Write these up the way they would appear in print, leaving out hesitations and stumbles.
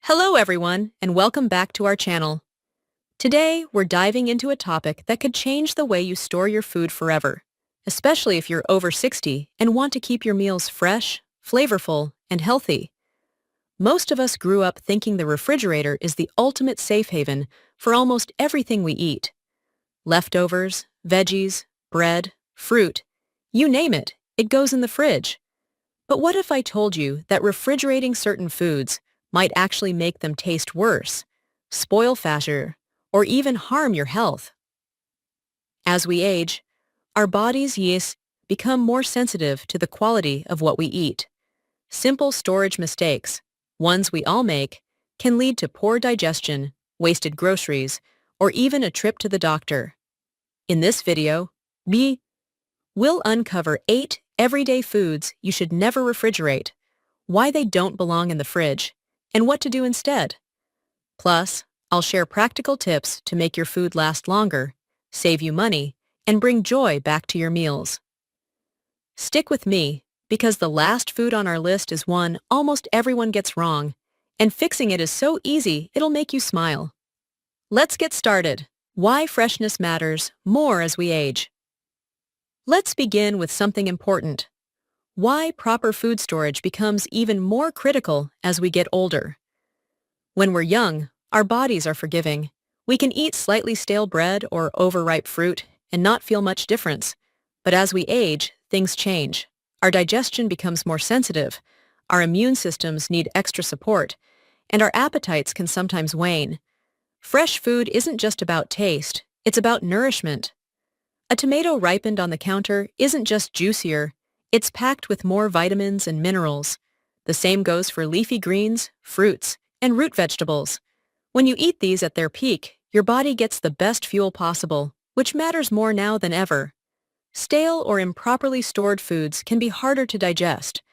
Hello everyone, and welcome back to our channel. Today, we're diving into a topic that could change the way you store your food forever, especially if you're over 60 and want to keep your meals fresh, flavorful, and healthy. Most of us grew up thinking the refrigerator is the ultimate safe haven for almost everything we eat. Leftovers, veggies, bread, fruit, you name it, it goes in the fridge. But what if I told you that refrigerating certain foods might actually make them taste worse, spoil faster, or even harm your health? As we age, our bodies, yes, become more sensitive to the quality of what we eat. Simple storage mistakes, ones we all make, can lead to poor digestion, wasted groceries, or even a trip to the doctor. In this video, we'll uncover 8 everyday foods you should never refrigerate, why they don't belong in the fridge, and what to do instead. Plus, I'll share practical tips to make your food last longer, save you money, and bring joy back to your meals. Stick with me, because the last food on our list is one almost everyone gets wrong, and fixing it is so easy it'll make you smile. Let's get started. Why freshness matters more as we age. Let's begin with something important. Why proper food storage becomes even more critical as we get older. When we're young, our bodies are forgiving. We can eat slightly stale bread or overripe fruit and not feel much difference. But as we age, things change. Our digestion becomes more sensitive, our immune systems need extra support, and our appetites can sometimes wane. Fresh food isn't just about taste, it's about nourishment. A tomato ripened on the counter isn't just juicier, it's packed with more vitamins and minerals. The same goes for leafy greens, fruits, and root vegetables. When you eat these at their peak, your body gets the best fuel possible, which matters more now than ever. Stale or improperly stored foods can be harder to digest,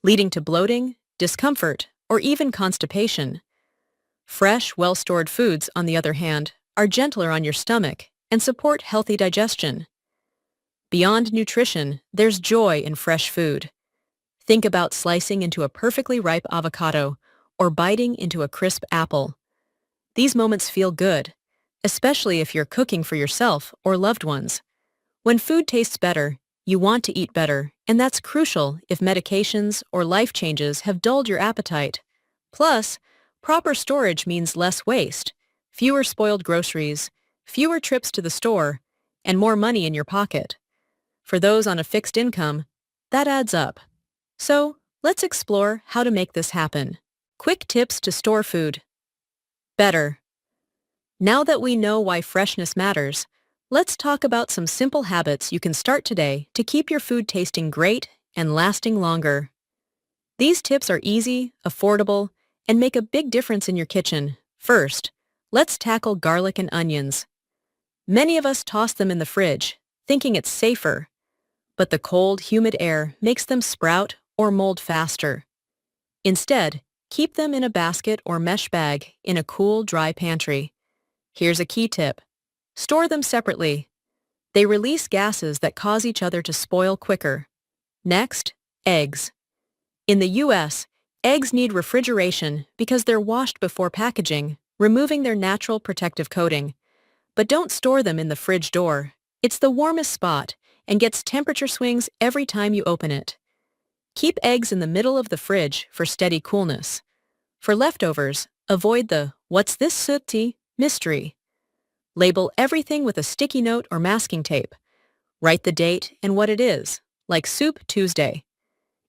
leading to bloating, discomfort, or even constipation. Fresh, well-stored foods, on the other hand, are gentler on your stomach and support healthy digestion. Beyond nutrition, there's joy in fresh food. Think about slicing into a perfectly ripe avocado or biting into a crisp apple. These moments feel good, especially if you're cooking for yourself or loved ones. When food tastes better, you want to eat better, and that's crucial if medications or life changes have dulled your appetite. Plus, proper storage means less waste, fewer spoiled groceries, fewer trips to the store, and more money in your pocket. For those on a fixed income, that adds up. So, let's explore how to make this happen. Quick tips to store food better. Now that we know why freshness matters, let's talk about some simple habits you can start today to keep your food tasting great and lasting longer. These tips are easy, affordable, and make a big difference in your kitchen. First, let's tackle garlic and onions. Many of us toss them in the fridge, thinking it's safer, but the cold, humid air makes them sprout or mold faster. Instead, keep them in a basket or mesh bag in a cool, dry pantry. Here's a key tip. Store them separately. They release gases that cause each other to spoil quicker. Next, eggs. In the U.S., eggs need refrigeration because they're washed before packaging, removing their natural protective coating. But don't store them in the fridge door. It's the warmest spot and gets temperature swings every time you open it. Keep eggs in the middle of the fridge for steady coolness. For leftovers, avoid the "what's this sooty" mystery. Label everything with a sticky note or masking tape. Write the date and what it is, like Soup Tuesday.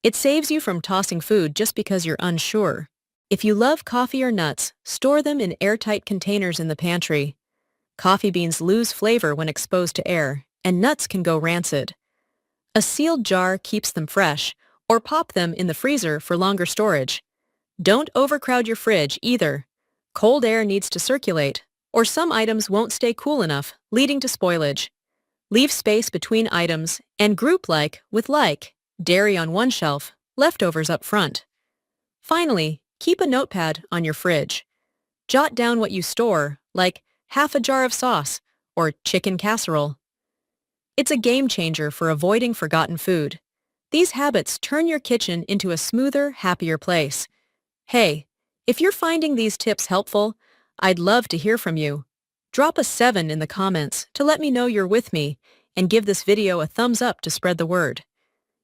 It saves you from tossing food just because you're unsure. If you love coffee or nuts, store them in airtight containers in the pantry. Coffee beans lose flavor when exposed to air, and nuts can go rancid. A sealed jar keeps them fresh, or pop them in the freezer for longer storage. Don't overcrowd your fridge either. Cold air needs to circulate, or some items won't stay cool enough, leading to spoilage. Leave space between items and group with dairy on one shelf, leftovers up front. Finally, keep a notepad on your fridge. Jot down what you store, like half a jar of sauce or chicken casserole. It's a game changer for avoiding forgotten food. These habits turn your kitchen into a smoother, happier place. Hey, If you're finding these tips helpful, I'd love to hear from you. Drop a 7 in the comments to let me know you're with me and give this video a thumbs up to spread the word.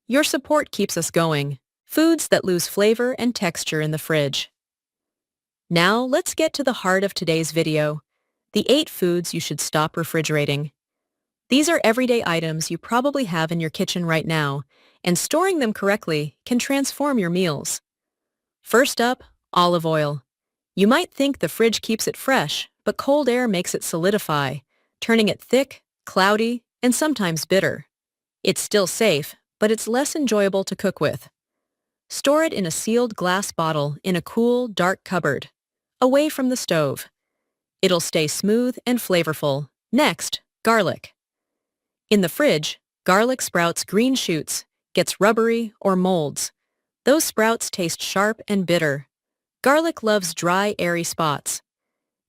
Your support keeps us going. Foods that lose flavor and texture in the fridge. Now let's get to the heart of today's video. The 8 foods you should stop refrigerating. These are everyday items you probably have in your kitchen right now, and storing them correctly can transform your meals. First up, olive oil. You might think the fridge keeps it fresh, but cold air makes it solidify, turning it thick, cloudy, and sometimes bitter. It's still safe, but it's less enjoyable to cook with. Store it in a sealed glass bottle in a cool, dark cupboard, away from the stove. It'll stay smooth and flavorful. Next, garlic. In the fridge, garlic sprouts green shoots, gets rubbery or molds. Those sprouts taste sharp and bitter. Garlic loves dry, airy spots.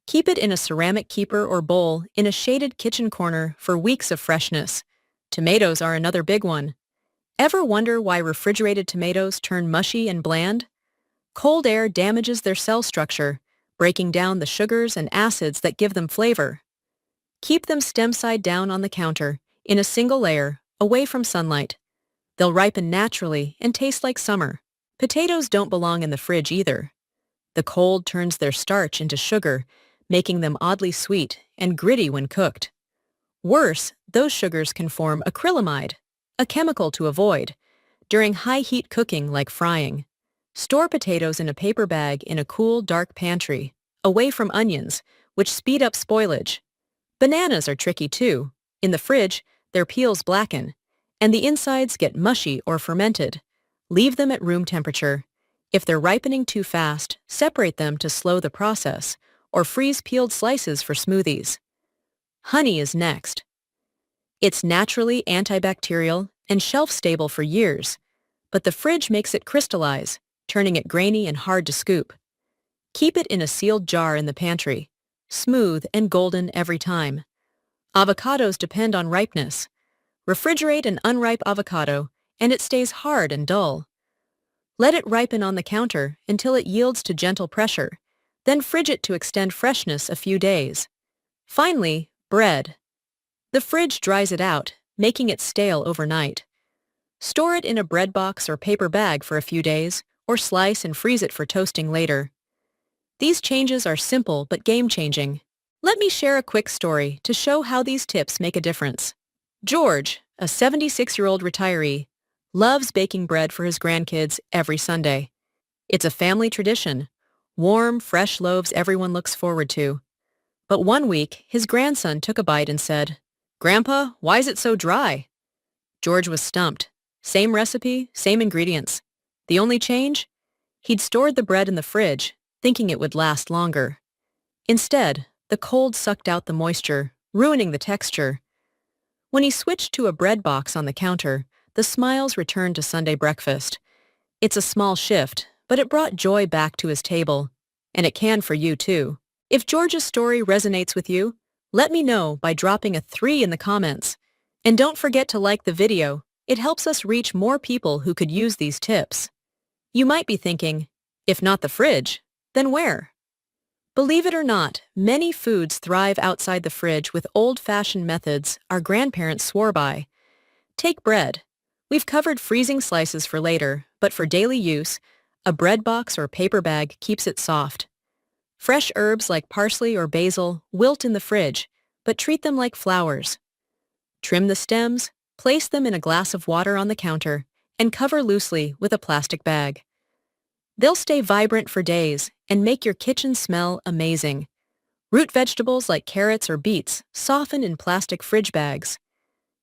Keep it in a ceramic keeper or bowl in a shaded kitchen corner for weeks of freshness. Tomatoes are another big one. Ever wonder why refrigerated tomatoes turn mushy and bland? Cold air damages their cell structure, breaking down the sugars and acids that give them flavor. Keep them stem side down on the counter, in a single layer, away from sunlight. They'll ripen naturally and taste like summer. Potatoes don't belong in the fridge either. The cold turns their starch into sugar, making them oddly sweet and gritty when cooked. Worse, those sugars can form acrylamide, a chemical to avoid, during high-heat cooking like frying. Store potatoes in a paper bag in a cool, dark pantry, away from onions, which speed up spoilage. Bananas are tricky too. In the fridge, their peels blacken, and the insides get mushy or fermented. Leave them at room temperature. If they're ripening too fast, separate them to slow the process, or freeze peeled slices for smoothies. Honey is next. It's naturally antibacterial and shelf-stable for years, but the fridge makes it crystallize, turning it grainy and hard to scoop. Keep it in a sealed jar in the pantry, smooth and golden every time. Avocados depend on ripeness. Refrigerate an unripe avocado, and it stays hard and dull. Let it ripen on the counter until it yields to gentle pressure, then fridge it to extend freshness a few days. Finally, bread. The fridge dries it out, making it stale overnight. Store it in a bread box or paper bag for a few days, or slice and freeze it for toasting later. These changes are simple but game-changing. Let me share a quick story to show how these tips make a difference. George, a 76-year-old retiree, loves baking bread for his grandkids every Sunday. It's a family tradition, warm, fresh loaves everyone looks forward to. But one week, his grandson took a bite and said, "Grandpa, why is it so dry?" George was stumped. Same recipe, same ingredients. The only change? He'd stored the bread in the fridge, thinking it would last longer. Instead, the cold sucked out the moisture, ruining the texture. When he switched to a bread box on the counter, the smiles returned to Sunday breakfast. It's a small shift, but it brought joy back to his table. And it can for you too. If George's story resonates with you, let me know by dropping a 3 in the comments. And don't forget to like the video. It helps us reach more people who could use these tips. You might be thinking, if not the fridge, then where? Believe it or not, many foods thrive outside the fridge with old-fashioned methods our grandparents swore by. Take bread. We've covered freezing slices for later, but for daily use, a bread box or paper bag keeps it soft. Fresh herbs like parsley or basil wilt in the fridge, but treat them like flowers. Trim the stems, place them in a glass of water on the counter, and cover loosely with a plastic bag. They'll stay vibrant for days and make your kitchen smell amazing. Root vegetables like carrots or beets soften in plastic fridge bags.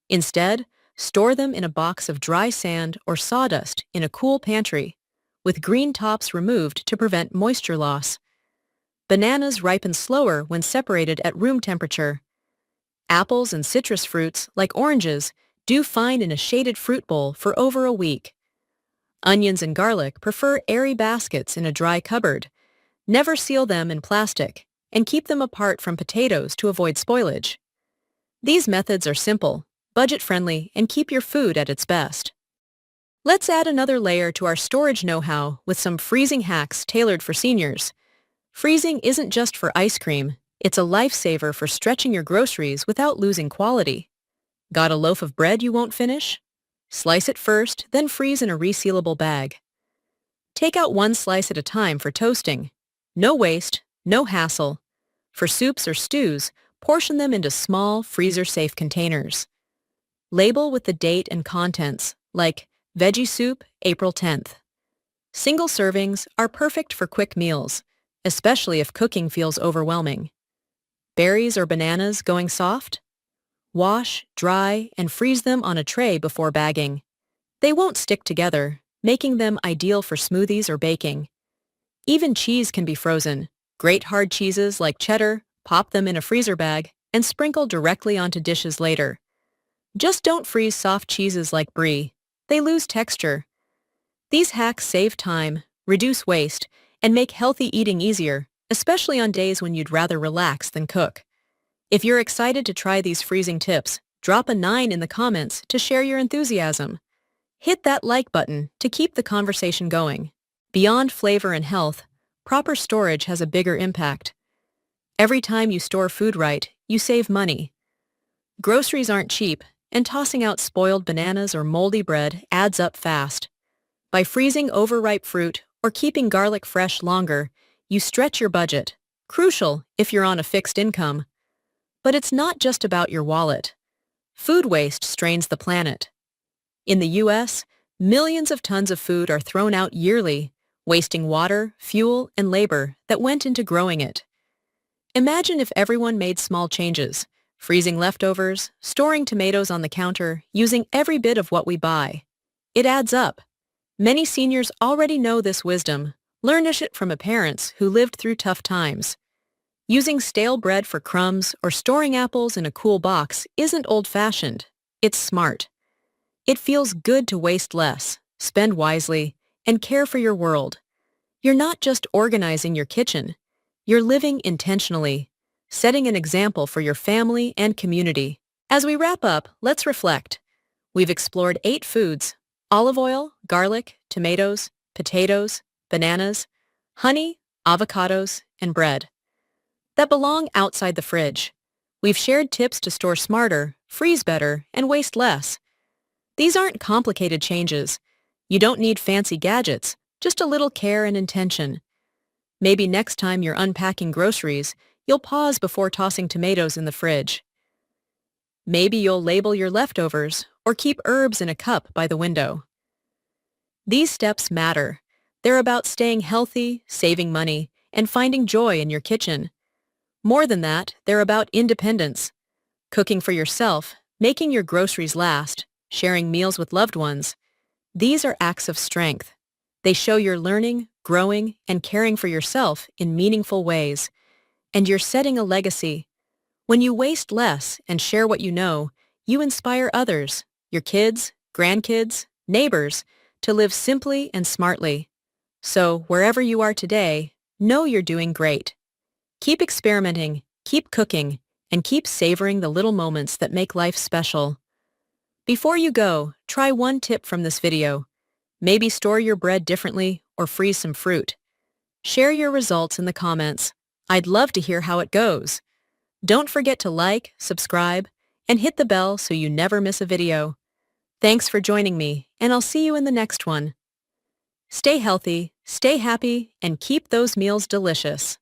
Instead, store them in a box of dry sand or sawdust in a cool pantry, with green tops removed to prevent moisture loss. Bananas ripen slower when separated at room temperature. Apples and citrus fruits, like oranges, do fine in a shaded fruit bowl for over a week. Onions and garlic prefer airy baskets in a dry cupboard. Never seal them in plastic, and keep them apart from potatoes to avoid spoilage. These methods are simple, budget-friendly, and keep your food at its best. Let's add another layer to our storage know-how with some freezing hacks tailored for seniors. Freezing isn't just for ice cream, it's a lifesaver for stretching your groceries without losing quality. Got a loaf of bread you won't finish? Slice it first, then freeze in a resealable bag. Take out one slice at a time for toasting. No waste, no hassle. For soups or stews, portion them into small, freezer-safe containers. Label with the date and contents, like veggie soup, April 10th. Single servings are perfect for quick meals, especially if cooking feels overwhelming. Berries or bananas going soft? Wash, dry, and freeze them on a tray before bagging. They won't stick together, making them ideal for smoothies or baking. Even cheese can be frozen. Great hard cheeses like cheddar, pop them in a freezer bag, and sprinkle directly onto dishes later. Just don't freeze soft cheeses like brie. They lose texture. These hacks save time, reduce waste, and make healthy eating easier, especially on days when you'd rather relax than cook. If you're excited to try these freezing tips, drop a 9 in the comments to share your enthusiasm. Hit that like button to keep the conversation going. Beyond flavor and health, proper storage has a bigger impact. Every time you store food right, you save money. Groceries aren't cheap, and tossing out spoiled bananas or moldy bread adds up fast. By freezing overripe fruit or keeping garlic fresh longer, you stretch your budget, crucial if you're on a fixed income. But it's not just about your wallet. Food waste strains the planet. In the U.S., millions of tons of food are thrown out yearly, wasting water, fuel, and labor that went into growing it. Imagine if everyone made small changes, freezing leftovers, storing tomatoes on the counter, using every bit of what we buy. It adds up. Many seniors already know this wisdom, learned it from parents who lived through tough times. Using stale bread for crumbs or storing apples in a cool box isn't old-fashioned. It's smart. It feels good to waste less, spend wisely, and care for your world. You're not just organizing your kitchen. You're living intentionally, setting an example for your family and community. As we wrap up, let's reflect. We've explored 8 foods: olive oil, garlic, tomatoes, potatoes, bananas, honey, avocados, and bread that belong outside the fridge. We've shared tips to store smarter, freeze better, and waste less. These aren't complicated changes. You don't need fancy gadgets, just a little care and intention. Maybe next time you're unpacking groceries, you'll pause before tossing tomatoes in the fridge. Maybe you'll label your leftovers or keep herbs in a cup by the window. These steps matter. They're about staying healthy, saving money, and finding joy in your kitchen. More than that, they're about independence. Cooking for yourself, making your groceries last, sharing meals with loved ones. These are acts of strength. They show you're learning, growing, and caring for yourself in meaningful ways. And you're setting a legacy. When you waste less and share what you know, you inspire others, your kids, grandkids, neighbors, to live simply and smartly. So, wherever you are today, know you're doing great. Keep experimenting, keep cooking, and keep savoring the little moments that make life special. Before you go, try one tip from this video. Maybe store your bread differently or freeze some fruit. Share your results in the comments. I'd love to hear how it goes. Don't forget to like, subscribe, and hit the bell so you never miss a video. Thanks for joining me, and I'll see you in the next one. Stay healthy, stay happy, and keep those meals delicious.